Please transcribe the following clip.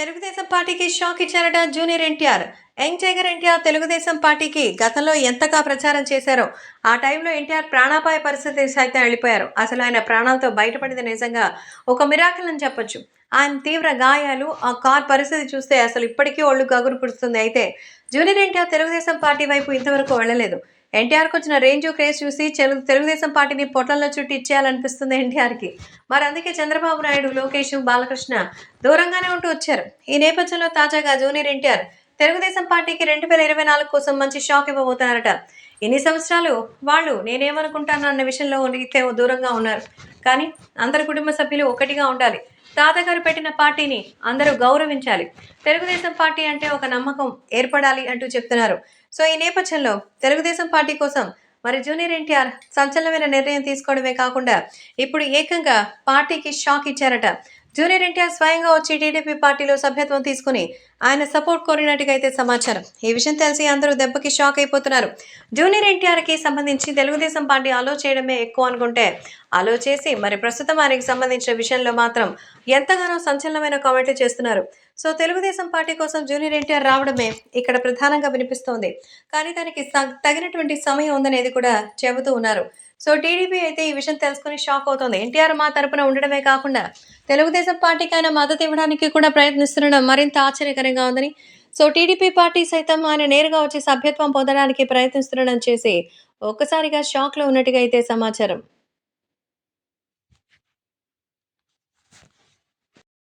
తెలుగుదేశం పార్టీకి షాక్ ఇచ్చారట junior NTR. Young tiger NTR Telugu Desam పార్టీకి గతంలో ఎంతగా ప్రచారం చేశారో ఆ టైంలో ఎన్టీఆర్ ప్రాణాపాయ పరిస్థితి సైతం వెళ్ళిపోయారు. అసలు ఆయన ప్రాణాలతో బయటపడింది నిజంగా ఒక మిరాకిల్ అని చెప్పొచ్చు. ఆయన తీవ్ర గాయాలు, ఆ కార్ పరిస్థితి చూస్తే అసలు ఇప్పటికీ ఒళ్ళు గగురు పుడుస్తుంది. అయితే జూనియర్ ఎన్టీఆర్ తెలుగుదేశం పార్టీ వైపు ఇంతవరకు వెళ్ళలేదు. ఎన్టీఆర్కి వచ్చిన రేంజ్ క్రేజ్ చూసి తెలుగుదేశం పార్టీని పొట్లంలో చుట్టి ఇచ్చేయాలనిపిస్తుంది ఎన్టీఆర్కి. మరి అందుకే చంద్రబాబు నాయుడు, లోకేష్, బాలకృష్ణ దూరంగానే ఉంటూ వచ్చారు. ఈ నేపథ్యంలో తాజాగా జూనియర్ ఎన్టీఆర్ తెలుగుదేశం పార్టీకి 2024 కోసం మంచి షాక్ ఇవ్వబోతున్నారట. ఇన్ని సంవత్సరాలు వాళ్ళు నేనేమనుకుంటాను అన్న విషయంలో అయితే దూరంగా ఉన్నారు. కానీ అందరి కుటుంబ సభ్యులు ఒకటిగా ఉండాలి. తాతగారు పెట్టిన పార్టీని అందరూ గౌరవించాలి. తెలుగుదేశం పార్టీ అంటే ఒక నమ్మకం ఏర్పడాలి అంటూ చెప్తున్నారు. సో ఈ నేపథ్యంలో తెలుగుదేశం పార్టీ కోసం మరి జూనియర్ ఎన్టీఆర్ సంచలనమైన నిర్ణయం తీసుకోవడమే కాకుండా ఇప్పుడు ఏకంగా పార్టీకి షాక్ ఇచ్చారట. జూనియర్ ఎన్టీఆర్ స్వయంగా వచ్చి టీడీపీ పార్టీలో సభ్యత్వం తీసుకుని ఆయన సపోర్ట్ కోరినట్టుగా అయితే సమాచారం. ఈ విషయం తెలిసి అందరూ దెబ్బకి షాక్ అయిపోతున్నారు. జూనియర్ ఎన్టీఆర్కి సంబంధించి తెలుగుదేశం పార్టీ అలో చేయడమే ఎక్కువ అనుకుంటే అలో చేసి మరి ప్రస్తుతం ఆయనకి సంబంధించిన విషయంలో మాత్రం ఎంతగానో సంచలనమైన కామెంట్లు చేస్తున్నారు. సో తెలుగుదేశం పార్టీ కోసం జూనియర్ ఎన్టీఆర్ రావడమే ఇక్కడ ప్రధానంగా వినిపిస్తోంది. కానీ దానికి తగినటువంటి సమయం ఉందనేది కూడా చెబుతూ ఉన్నారు. సో టీడీపీ అయితే ఈ విషయం తెలుసుకుని షాక్ అవుతోంది. ఎన్టీఆర్ మా తరపున ఉండడమే కాకుండా తెలుగుదేశం పార్టీకి ఆయన మద్దతు ఇవ్వడానికి కూడా ప్రయత్నిస్తుండడం మరింత ఆశ్చర్యకరంగా ఉందని, సో టీడీపీ పార్టీ సైతం ఆయన నేరుగా వచ్చి సభ్యత్వం పొందడానికి ప్రయత్నిస్తుండడం చేసి ఒక్కసారిగా షాక్లో ఉన్నట్టుగా అయితే సమాచారం.